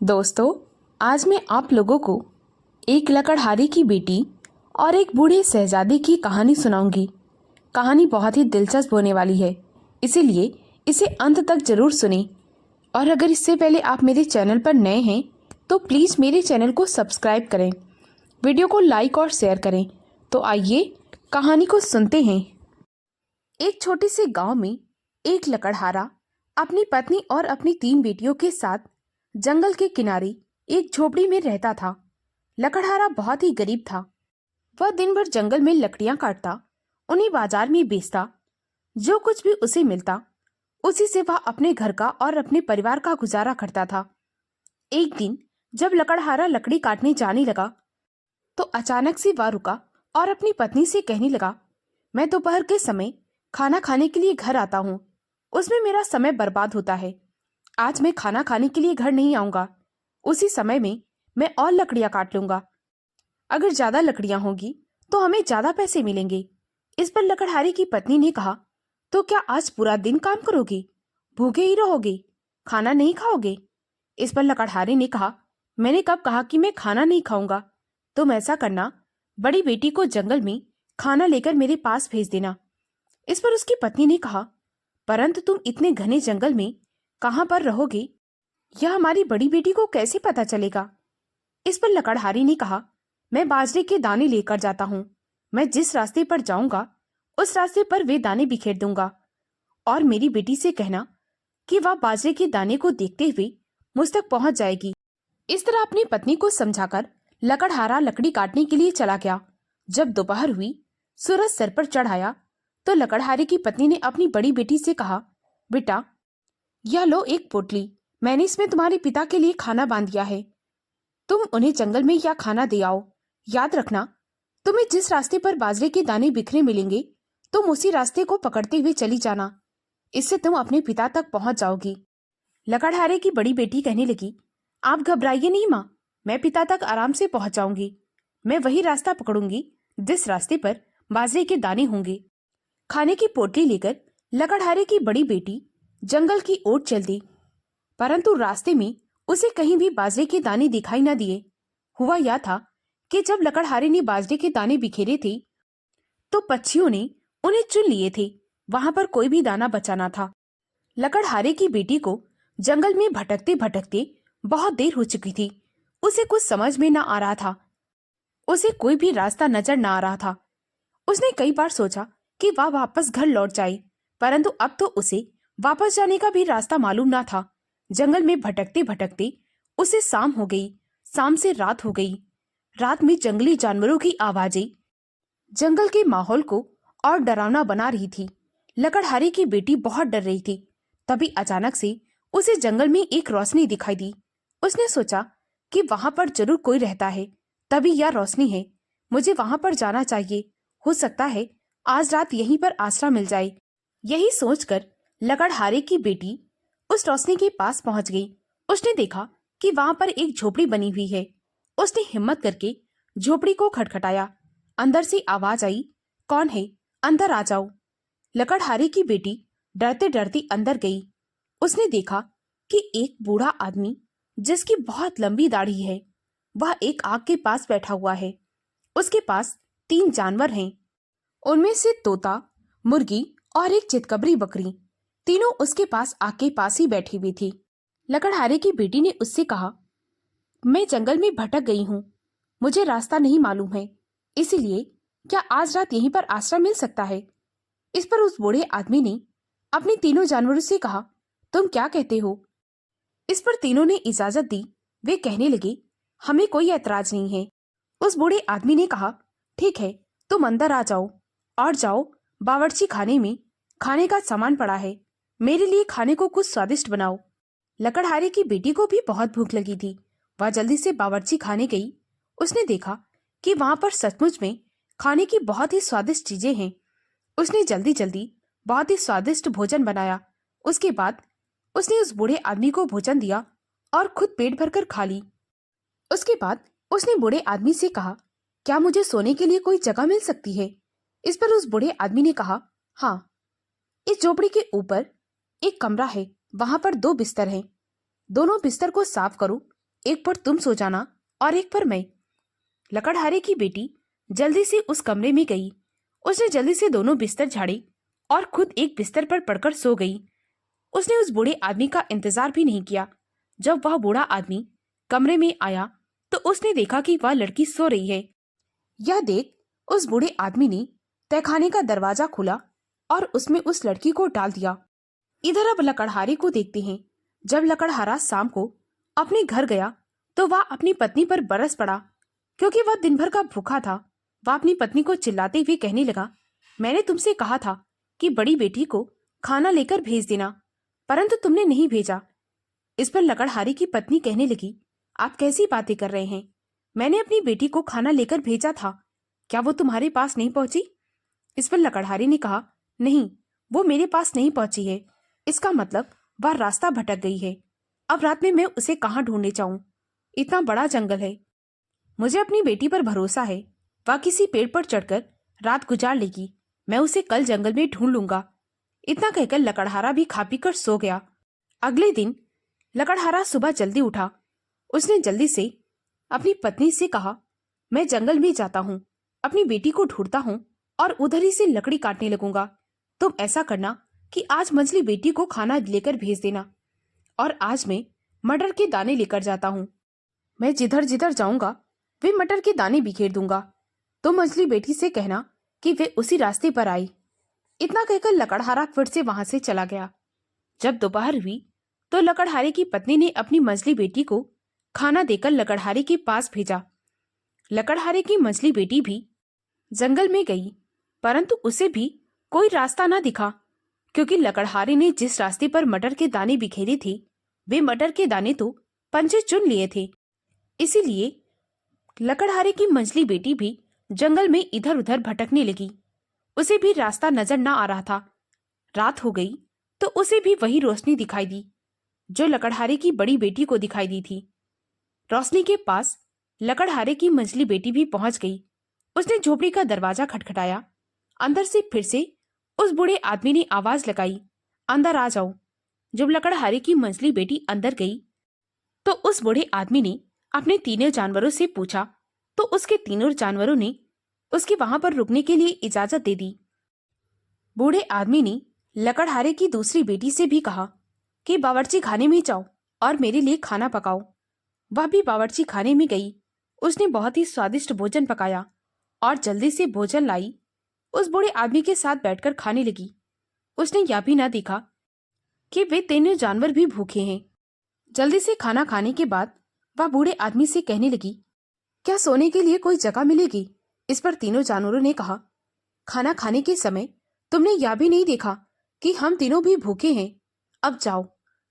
दोस्तों, आज मैं आप लोगों को एक लकड़हारे की बेटी और एक बूढ़े शहजादे की कहानी सुनाऊंगी। कहानी बहुत ही दिलचस्प होने वाली है, इसीलिए इसे अंत तक जरूर सुनें। और अगर इससे पहले आप मेरे चैनल पर नए हैं तो प्लीज़ मेरे चैनल को सब्सक्राइब करें, वीडियो को लाइक और शेयर करें। तो आइए कहानी को सुनते हैं। एक छोटे से गांव में एक लकड़हारा अपनी पत्नी और अपनी 3 बेटियों के साथ जंगल के किनारे एक झोपड़ी में रहता था। लकड़हारा बहुत ही गरीब था। वह दिन भर जंगल में लकड़ियां काटता, उन्हें बाजार में बेचता। जो कुछ भी उसे मिलता उसी से वह अपने घर का और अपने परिवार का गुजारा करता था। एक दिन जब लकड़हारा लकड़ी काटने जाने लगा तो अचानक से वह रुका और अपनी पत्नी से कहने लगा, मैं दोपहर के समय खाना खाने के लिए घर आता हूँ, उसमें मेरा समय बर्बाद होता है। आज मैं खाना खाने के लिए घर नहीं आऊंगा, उसी समय में मैं और लकड़ियां काट लूंगा। अगर ज्यादा लकड़ियां होगी तो हमें ज्यादा पैसे मिलेंगे। इस पर लकड़हारे की पत्नी ने कहा, तो क्या आज पूरा दिन काम करोगे? भूखे ही रहोगे, खाना नहीं खाओगे? इस पर लकड़हारे ने कहा, मैंने कब कहा कि मैं खाना नहीं खाऊंगा? तुम ऐसा करना, बड़ी बेटी को जंगल में खाना लेकर मेरे पास भेज देना। इस पर उसकी पत्नी ने कहा, परंतु तुम इतने घने जंगल में कहां पर रहोगे? यह हमारी बड़ी बेटी को कैसे पता चलेगा? इस पर लकड़हारी ने कहा, मैं बाजरे के दाने लेकर जाता हूँ। मैं जिस रास्ते पर जाऊंगा उस रास्ते पर वे दाने बिखेर दूंगा और मेरी बेटी से कहना कि वह बाजरे के दाने को देखते हुए मुझ तक पहुंच जाएगी। इस तरह अपनी पत्नी को समझाकर लकड़हारा लकड़ी काटने के लिए चला गया। जब दोपहर हुई, सूरज सर पर चढ़ आया तो लकड़हारे की पत्नी ने अपनी बड़ी बेटी से कहा, बेटा, यह लो एक पोटली, मैंने इसमें तुम्हारे पिता के लिए खाना बांध दिया है। तुम उन्हें जंगल में यह खाना दे आओ। याद रखना, तुम्हें जिस रास्ते पर बाजरे के दाने बिखरे मिलेंगे तुम उसी रास्ते को पकड़ते हुए चली जाना, इससे तुम अपने पिता तक पहुंच जाओगी। लकड़हारे की बड़ी बेटी कहने लगी, आप घबराइए नहीं माँ, मैं पिता तक आराम से पहुंच जाऊंगी। मैं वही रास्ता पकड़ूंगी जिस रास्ते पर बाजरे के दाने होंगे। खाने की पोटली लेकर लकड़हारे की बड़ी बेटी जंगल की ओर चल दी, परंतु रास्ते में उसे कहीं भी बाजरे के दाने दिखाई न दिए। हुआ यह था कि जब लकड़हारे ने बाजरे के दाने बिखेरे थे तो पक्षियों ने उन्हें चुन लिए थे। वहां पर कोई भी दाना बचा न था। लकड़हारे की बेटी को जंगल में भटकते भटकते बहुत देर हो चुकी थी। उसे कुछ समझ में न आ रहा था, उसे कोई भी रास्ता नजर न आ रहा था। उसने कई बार सोचा कि वह वापस घर लौट जाए, परंतु अब तो उसे वापस जाने का भी रास्ता मालूम न था। जंगल में भटकते भटकते उसे शाम हो गई, शाम से रात हो गई। रात में जंगली जानवरों की आवाजें जंगल के माहौल को और डरावना बना रही थी। लकड़हारे की बेटी बहुत डर रही थी। तभी अचानक से उसे जंगल में एक रोशनी दिखाई दी। उसने सोचा कि वहां पर जरूर कोई रहता है, तभी यह रोशनी है, मुझे वहां पर जाना चाहिए। हो सकता है आज रात यहीं पर आसरा मिल जाए। यही सोचकर लकड़हारे की बेटी उस रोशनी के पास पहुंच गई। उसने देखा कि वहां पर एक झोपड़ी बनी हुई है। उसने हिम्मत करके झोपड़ी को खटखटाया। अंदर से आवाज आई, कौन है? अंदर आ जाओ। लकड़हारे की बेटी डरते डरती अंदर गई। उसने देखा कि एक बूढ़ा आदमी जिसकी बहुत लंबी दाढ़ी है, वह एक आग के पास बैठा हुआ है। उसके पास 3 जानवर हैं, उनमें से तोता, मुर्गी और एक चितकबरी बकरी। तीनों उसके पास आग के पास ही बैठी हुई थी। लकड़हारे की बेटी ने उससे कहा, मैं जंगल में भटक गई हूँ, मुझे रास्ता नहीं मालूम है, इसीलिए क्या आज रात यहीं पर आश्रय मिल सकता है? इस पर उस बूढ़े आदमी ने अपने तीनों जानवरों से कहा, तुम क्या कहते हो? इस पर तीनों ने इजाजत दी। वे कहने लगे, हमें कोई ऐतराज नहीं है। उस बूढ़े आदमी ने कहा, ठीक है, तुम अंदर आ जाओ और जाओ, बावर्ची खाने में खाने का सामान पड़ा है, मेरे लिए खाने को कुछ स्वादिष्ट बनाओ। लकड़हारे की बेटी को भी बहुत भूख लगी थी। वह जल्दी से बावर्ची खाने गई। उसने देखा कि वहां पर सचमुच में खाने की बहुत ही स्वादिष्ट चीजें हैं। उसने जल्दी जल्दी बहुत ही स्वादिष्ट भोजन बनाया। उसके बाद उसने उस बूढ़े आदमी को भोजन दिया और खुद पेट भरकर खा ली। उसके बाद उसने बूढ़े आदमी से कहा, क्या मुझे सोने के लिए कोई जगह मिल सकती है? इस पर उस बूढ़े आदमी ने कहा, हाँ, इस झोपड़ी के ऊपर एक कमरा है, वहां पर 2 बिस्तर हैं। दोनों बिस्तर को साफ करो, एक पर तुम सो जाना और एक पर मैं। लकड़हारे की बेटी जल्दी से उस कमरे में गई। उसने जल्दी से दोनों बिस्तर झाड़े और खुद एक बिस्तर पर पड़कर सो गई। उसने उस बूढ़े आदमी का इंतजार भी नहीं किया। जब वह बूढ़ा आदमी कमरे में आया तो उसने देखा कि वह लड़की सो रही है। यह देख उस बूढ़े आदमी ने तहखाने का दरवाजा खोला और उसमें उस लड़की को डाल दिया। इधर अब लकड़हारे को देखते हैं। जब लकड़हारा शाम को अपने घर गया तो वह अपनी पत्नी पर बरस पड़ा, क्योंकि वह दिन भर का भूखा था। वह अपनी पत्नी को चिल्लाते हुए कहने लगा, मैंने तुमसे कहा था कि बड़ी बेटी को खाना लेकर भेज देना, परंतु तुमने नहीं भेजा। इस पर लकड़हारे की पत्नी कहने लगी, आप कैसी बातें कर रहे हैं? मैंने अपनी बेटी को खाना लेकर भेजा था, क्या वो तुम्हारे पास नहीं पहुंची? इस पर लकड़हारे ने कहा, नहीं, वो मेरे पास नहीं पहुंची है। इसका मतलब वह रास्ता भटक गई है। अब रात में मैं उसे कहाँ ढूंढने जाऊं? इतना बड़ा जंगल है। मुझे अपनी बेटी पर भरोसा है, वह किसी पेड़ पर चढ़कर रात गुजार लेगी। मैं उसे कल जंगल में ढूंढ लूंगा। इतना कहकर लकड़हारा भी खा पी कर सो गया। अगले दिन लकड़हारा सुबह जल्दी उठा। उसने जल्दी से अपनी पत्नी से कहा, मैं जंगल में जाता हूँ, अपनी बेटी को ढूंढता हूँ और उधर ही से लकड़ी काटने लगूंगा। तुम ऐसा करना कि आज मंझली बेटी को खाना लेकर भेज देना, और आज मैं मटर के दाने लेकर जाता हूँ। मैं जिधर जिधर जाऊंगा वे मटर के दाने बिखेर दूंगा। तुम मंझली बेटी से कहना कि वे उसी रास्ते पर आई। इतना कहकर लकड़हारा फिर से वहां से चला गया। जब दोपहर हुई तो लकड़हारे की पत्नी ने अपनी मंझली बेटी को खाना देकर लकड़हारे के पास भेजा। लकड़हारे की मंझली बेटी भी जंगल में गई, परंतु उसे भी कोई रास्ता ना दिखा, क्योंकि लकड़हारे ने जिस रास्ते पर मटर के दाने बिखेरे थे वे मटर के दाने तो पंछी चुन लिए थे। इसीलिए लकड़हारे की मंझली बेटी भी जंगल में इधर उधर भटकने लगी। उसे भी रास्ता नजर न आ रहा था। रात हो गई तो उसे भी वही रोशनी दिखाई दी जो लकड़हारे की बड़ी बेटी को दिखाई दी थी। रोशनी के पास लकड़हारे की मंझली बेटी भी पहुंच गई। उसने झोपड़ी का दरवाजा खटखटाया। अंदर से फिर से उस बूढ़े आदमी ने आवाज लगाई, अंदर आ जाओ। जब लकड़हारे की मंझली बेटी अंदर गई तो उस बूढ़े आदमी ने अपने तीनों जानवरों से पूछा, तो उसके तीनों जानवरों ने उसके वहां पर रुकने के लिए इजाजत दे दी। बूढ़े आदमी ने लकड़हारे की दूसरी बेटी से भी कहा कि बावर्ची खाने में जाओ और मेरे लिए खाना पकाओ। वह भी बावर्ची खाने में गई। उसने बहुत ही स्वादिष्ट भोजन पकाया और जल्दी से भोजन लाई। उस बूढ़े आदमी के साथ बैठकर खाने लगी। उसने यह भी ना देखा कि वे तीनों जानवर भी भूखे हैं। जल्दी से खाना खाने के बाद वह बूढ़े आदमी से कहने लगी, क्या सोने के लिए कोई जगह मिलेगी? इस पर तीनों जानवरों ने कहा, खाना खाने के समय तुमने यह भी नहीं देखा कि हम तीनों भी भूखे हैं। अब जाओ,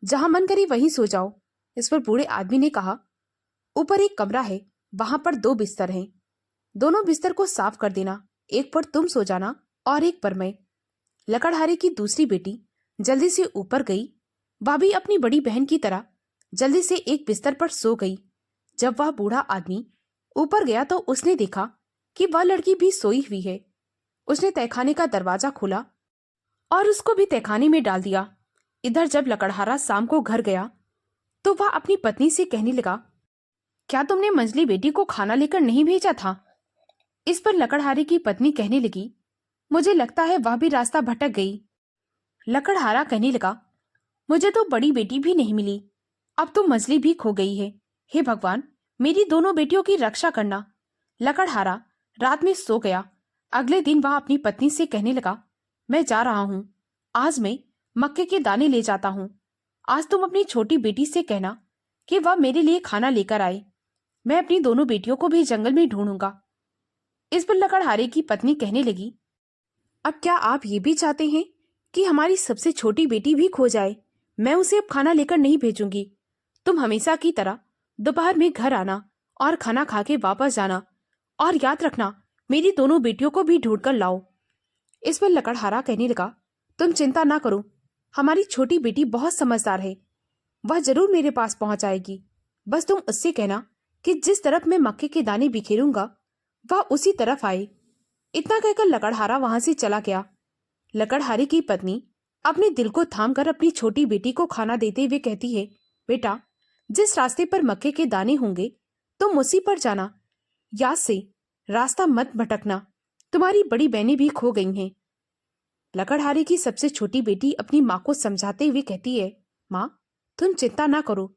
जहां मन करे वहीं सो जाओ। इस पर बूढ़े आदमी ने कहा, ऊपर एक कमरा है, वहां पर 2 बिस्तर हैं। दोनों बिस्तर को साफ कर देना, एक पर तुम सो जाना और एक पर मैं। लकड़हारे की दूसरी बेटी जल्दी से ऊपर गई। वह भी अपनी बड़ी बहन की तरह जल्दी से एक बिस्तर पर सो गई। जब वह बूढ़ा आदमी ऊपर गया तो उसने देखा कि वह लड़की भी सोई हुई है। उसने तहखाने का दरवाजा खोला और उसको भी तहखाने में डाल दिया। इधर जब लकड़हारा शाम को घर गया तो वह अपनी पत्नी से कहने लगा, क्या तुमने मंझली बेटी को खाना लेकर नहीं भेजा था? इस पर लकड़हारे की पत्नी कहने लगी, मुझे लगता है वह भी रास्ता भटक गई। लकड़हारा कहने लगा, मुझे तो बड़ी बेटी भी नहीं मिली, अब तो मंझली भी खो गई है। हे भगवान, मेरी दोनों बेटियों की रक्षा करना। लकड़हारा रात में सो गया। अगले दिन वह अपनी पत्नी से कहने लगा, मैं जा रहा हूँ, आज मैं मक्के के दाने ले जाता हूँ। आज तुम अपनी छोटी बेटी से कहना कि वह मेरे लिए खाना लेकर आए। मैं अपनी दोनों बेटियों को भी जंगल में ढूंढूंगा। इस पर लकड़हारे की पत्नी कहने लगी, अब क्या आप ये भी चाहते हैं कि हमारी सबसे छोटी बेटी भी खो जाए? मैं उसे अब खाना लेकर नहीं भेजूंगी। तुम हमेशा की तरह दोपहर में घर आना और खाना खा के वापस जाना, और याद रखना मेरी दोनों बेटियों को भी ढूंढ कर लाओ। इस पर लकड़हारा कहने लगा, तुम चिंता ना करो, हमारी छोटी बेटी बहुत समझदार है, वह जरूर मेरे पास पहुंच आएगी। बस तुम उससे कहना कि जिस तरफ मैं मक्के के दाने बिखेरूंगा वह उसी तरफ आए। इतना कहकर लकड़हारा वहां से चला गया। लकड़हारे की पत्नी अपने दिल को थाम कर अपनी छोटी बेटी को खाना देते हुए कहती है, बेटा, जिस रास्ते पर मक्के के दाने होंगे तुम उसी पर जाना। याद से रास्ता मत भटकना, तुम्हारी बड़ी बहनें भी खो गई हैं। लकड़हारे की सबसे छोटी बेटी अपनी माँ को समझाते हुए कहती है, माँ तुम चिंता ना करो,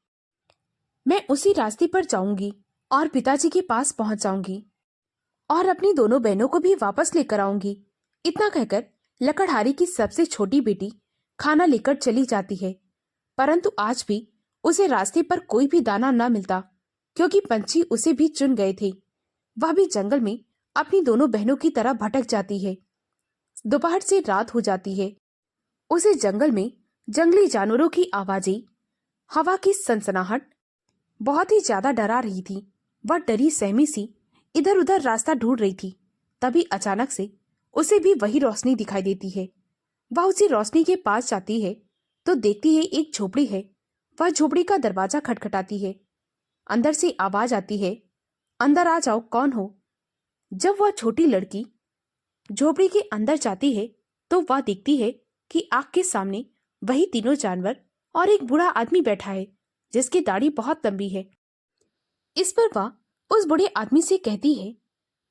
मैं उसी रास्ते पर जाऊंगी और पिताजी के पास पहुंच जाऊंगी और अपनी दोनों बहनों को भी वापस लेकर आऊंगी। इतना कहकर लकड़हारे की सबसे छोटी बेटी खाना लेकर चली जाती है, परंतु आज भी उसे रास्ते पर कोई भी दाना न मिलता, क्योंकि पंछी उसे भी चुन गए थे। वह भी जंगल में अपनी दोनों बहनों की तरह भटक जाती है। दोपहर से रात हो जाती है। उसे जंगल में जंगली जानवरों की आवाजें, हवा की सनसनाहट बहुत ही ज्यादा डरा रही थी। वह डरी सहमी सी इधर उधर रास्ता ढूंढ रही थी। तभी अचानक से उसे भी वही रोशनी दिखाई देती है। वह उसी रोशनी के पास जाती है तो देखती है एक झोपड़ी है। वह झोपड़ी का दरवाजा खटखटाती है। अंदर से आवाज आती है, अंदर आ जाओ, कौन हो। जब वह छोटी लड़की झोपड़ी के अंदर जाती है तो वह देखती है कि आग के सामने वही तीनों जानवर और एक बूढ़ा आदमी बैठा है जिसकी दाढ़ी बहुत लंबी है। इस पर वह उस बूढ़े आदमी से कहती है,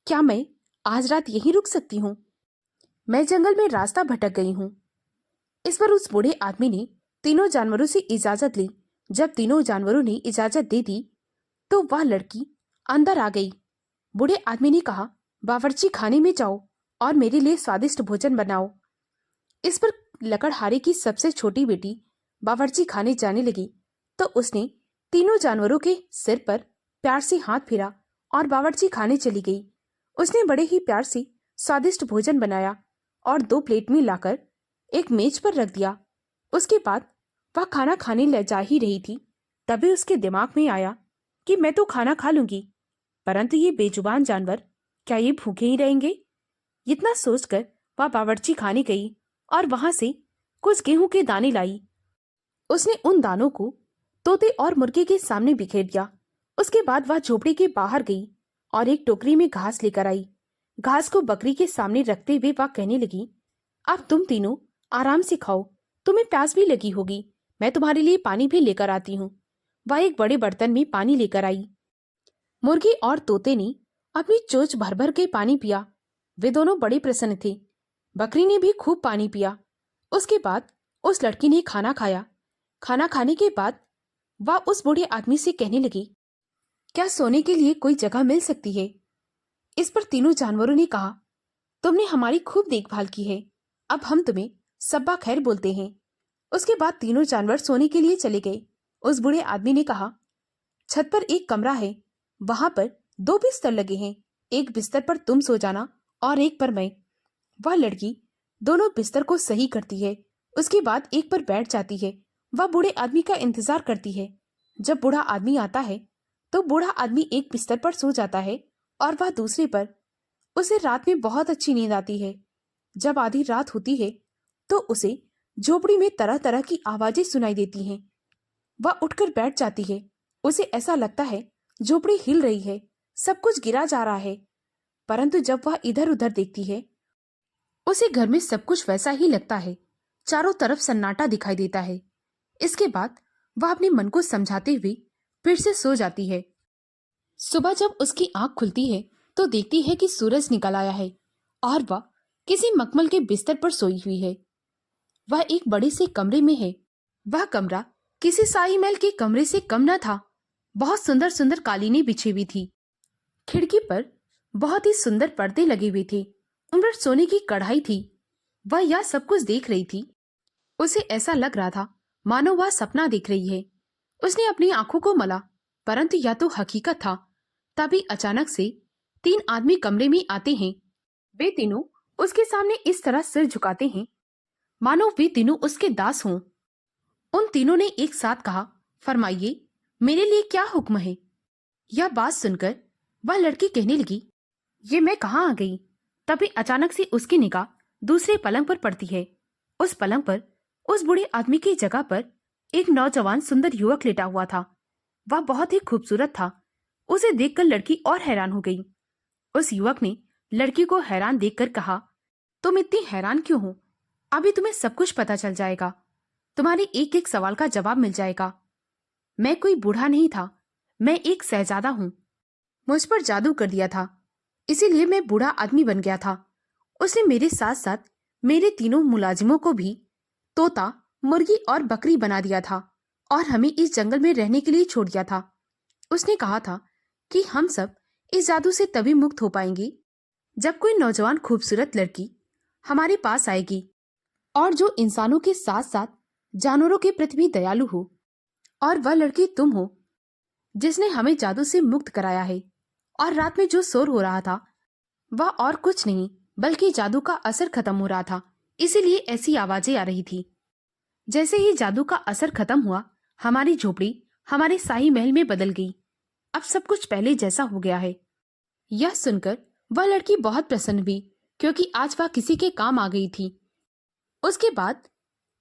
क्या मैं आज रात यहीं रुक सकती हूँ? मैं जंगल में रास्ता भटक गई हूँ। इस पर उस बूढ़े आदमी ने तीनों जानवरों से इजाजत ली। जब तीनों जानवरों ने इजाजत दे दी तो वह लड़की अंदर आ गई। बूढ़े आदमी ने कहा, बावर्ची खाने में जाओ और मेरे लिए स्वादिष्ट भोजन बनाओ। इस पर लकड़हारे की सबसे छोटी बेटी बावर्ची खाने जाने लगी तो उसने तीनों जानवरों के सिर पर प्यार से हाथ फेरा और बावर्ची खाने चली गई। उसने बड़े ही प्यार से स्वादिष्ट भोजन बनाया और 2 प्लेट में लाकर एक मेज पर रख दिया। उसके बाद वह खाना खाने ले जा ही रही थी, तभी उसके दिमाग में आया कि मैं तो खाना खा लूंगी, परंतु ये बेजुबान जानवर क्या ये भूखे ही रहेंगे? इतना सोचकर वह बावर्ची खाने गई और वहां से कुछ गेहूं के दाने लाई। उसने उन दानों को तोते और मुर्गे के सामने बिखेर दिया। उसके बाद वह झोपड़ी के बाहर गई और एक टोकरी में घास लेकर आई। घास को बकरी के सामने रखते हुए वह कहने लगी, अब तुम तीनों आराम से खाओ, तुम्हें प्यास भी लगी होगी, मैं तुम्हारे लिए पानी भी लेकर आती हूँ। वह एक बड़े बर्तन में पानी लेकर आई। मुर्गी और तोते ने अपनी चोंच भर भर के पानी पिया। वे दोनों बड़े प्रसन्न थे। बकरी ने भी खूब पानी पिया। उसके बाद उस लड़की ने खाना खाया। खाना खाने के बाद वह उस बूढ़े आदमी से कहने लगी, क्या सोने के लिए कोई जगह मिल सकती है? इस पर तीनों जानवरों ने कहा, तुमने हमारी खूब देखभाल की है, अब हम तुम्हें सब्बा खैर बोलते हैं। उसके बाद तीनों जानवर सोने के लिए चले गए। उस बूढ़े आदमी ने कहा, छत पर एक कमरा है, वहां पर 2 बिस्तर लगे हैं, एक बिस्तर पर तुम सो जाना और एक पर मैं। वह लड़की दोनों बिस्तर को सही करती है, उसके बाद एक पर बैठ जाती है। वह बूढ़े आदमी का इंतजार करती है। जब बूढ़ा आदमी आता है तो बूढ़ा आदमी एक बिस्तर पर सो जाता है और वह दूसरे पर। उसे रात में बहुत अच्छी नींद आती है। जब आधी रात होती है तो उसे झोपड़ी में तरह तरह की आवाजें सुनाई देती हैं। वह उठकर बैठ जाती है। उसे ऐसा लगता है झोपड़ी हिल रही है, सब कुछ गिरा जा रहा है, परंतु जब वह इधर उधर देखती है उसे घर में सब कुछ वैसा ही लगता है। चारों तरफ सन्नाटा दिखाई देता है। इसके बाद वह अपने मन को समझाते हुए फिर से सो जाती है। सुबह जब उसकी आंख खुलती है तो देखती है कि सूरज निकल आया है और वह किसी मखमल के बिस्तर पर सोई हुई है। वह एक बड़े से कमरे में है। वह कमरा किसी शाही महल के कमरे से कम न था। बहुत सुंदर सुंदर कालीनें बिछी हुई थी। खिड़की पर बहुत ही सुंदर पर्दे लगे हुए थे। उन पर सोने की कढ़ाई थी। वह यह सब कुछ देख रही थी। उसे ऐसा लग रहा था मानो वह सपना देख रही है। उसने अपनी आंखों को मला, परंतु यह तो हकीकत था। तभी अचानक से 3 आदमी कमरे में आते हैं। वे तीनों उसके सामने इस तरह सिर झुकाते हैं मानो वे तीनों उसके दास हों। उन तीनों ने एक साथ कहा, फरमाइए, मेरे लिए क्या हुक्म है? यह बात सुनकर वह लड़की कहने लगी, ये मैं कहाँ आ गई? तभी अचानक से उसकी निगाह दूसरे पलंग पर पड़ती है। उस पलंग पर उस बूढ़े आदमी की जगह पर एक नौजवान सुंदर युवक लेटा हुआ था। वह बहुत ही खूबसूरत था। उसे देखकर लड़की और हैरान हो गई। उस युवक ने लड़की को हैरान देखकर कहा, तुम इतनी हैरान क्यों हो? अभी तुम्हें सब कुछ पता चल जाएगा। तुम्हारे एक एक सवाल का जवाब मिल जाएगा। मैं कोई बूढ़ा नहीं था, मैं एक शहजादा हूँ। मुझ पर जादू कर दिया था, इसीलिए मैं बूढ़ा आदमी बन गया था। उसने मेरे साथ साथ मेरे तीनों मुलाजिमों को भी तोता, मुर्गी और बकरी बना दिया था और हमें इस जंगल में रहने के लिए छोड़ दिया था। उसने कहा था कि हम सब इस जादू से तभी मुक्त हो पाएंगे जब कोई नौजवान खूबसूरत लड़की हमारे पास आएगी और जो इंसानों के साथ साथ जानवरों के प्रति भी दयालु हो। और वह लड़की तुम हो, जिसने हमें जादू से मुक्त कराया है। और रात में जो शोर हो रहा था वह और कुछ नहीं बल्कि जादू का असर खत्म हो रहा था, इसीलिए ऐसी आवाजें आ रही थी। जैसे ही जादू का असर खत्म हुआ, हमारी झोपड़ी हमारे शाही महल में बदल गई। अब सब कुछ पहले जैसा हो गया है। यह सुनकर वह लड़की बहुत प्रसन्न हुई, क्योंकि आज वह किसी के काम आ गई थी। उसके बाद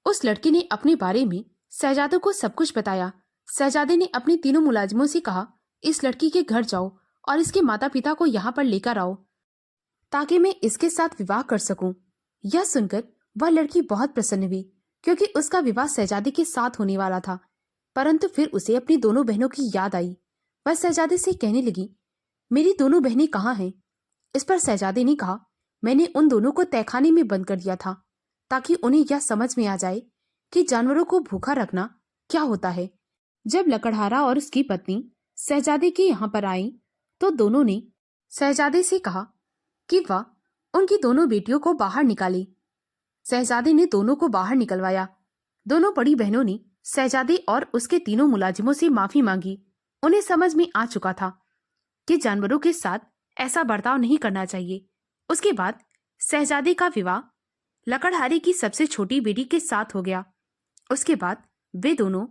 उस लड़की ने अपने बारे में शहजादे को सब कुछ बताया। शहजादे ने अपने तीनों मुलाजिमों से कहा, इस लड़की के घर जाओ और इसके माता पिता को यहाँ पर लेकर आओ ताकि मैं इसके साथ विवाह कर सकूं। यह सुनकर वह लड़की बहुत प्रसन्न हुई, क्योंकि उसका विवाह शहजादे के साथ होने वाला था। परंतु फिर उसे अपनी दोनों बहनों की याद आई। वह शहजादे से कहने लगी, मेरी दोनों बहनें कहाँ हैं? इस पर शहजादे ने कहा, मैंने उन दोनों को तहखाने में बंद कर दिया था ताकि उन्हें यह समझ में आ जाए कि जानवरों को भूखा रखना क्या होता है। जब लकड़हारा और उसकी पत्नी शहजादे के यहाँ पर आई तो दोनों ने शहजादे से कहा कि वह उनकी दोनों बेटियों को बाहर निकाले। शहजादे ने दोनों को बाहर निकलवाया। दोनों बड़ी बहनों ने शहजादे और उसके तीनों मुलाजिमों से माफी मांगी। उन्हें समझ में आ चुका था कि जानवरों के साथ ऐसा बर्ताव नहीं करना चाहिए। उसके बाद शहजादे का विवाह लकड़हारे की सबसे छोटी बेटी के साथ हो गया। उसके बाद वे दोनों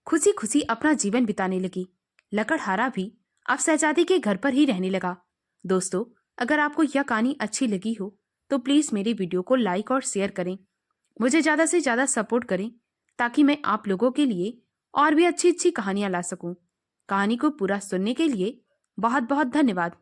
खुशी खुशी अपना जीवन बिताने लगी। लकड़हारा भी अब शहजादे के घर पर ही रहने लगा। दोस्तों, अगर आपको यह कहानी अच्छी लगी हो तो प्लीज मेरे वीडियो को लाइक और शेयर करें। मुझे ज्यादा से ज्यादा सपोर्ट करें ताकि मैं आप लोगों के लिए और भी अच्छी अच्छी कहानियां ला सकूं। कहानी को पूरा सुनने के लिए बहुत बहुत धन्यवाद।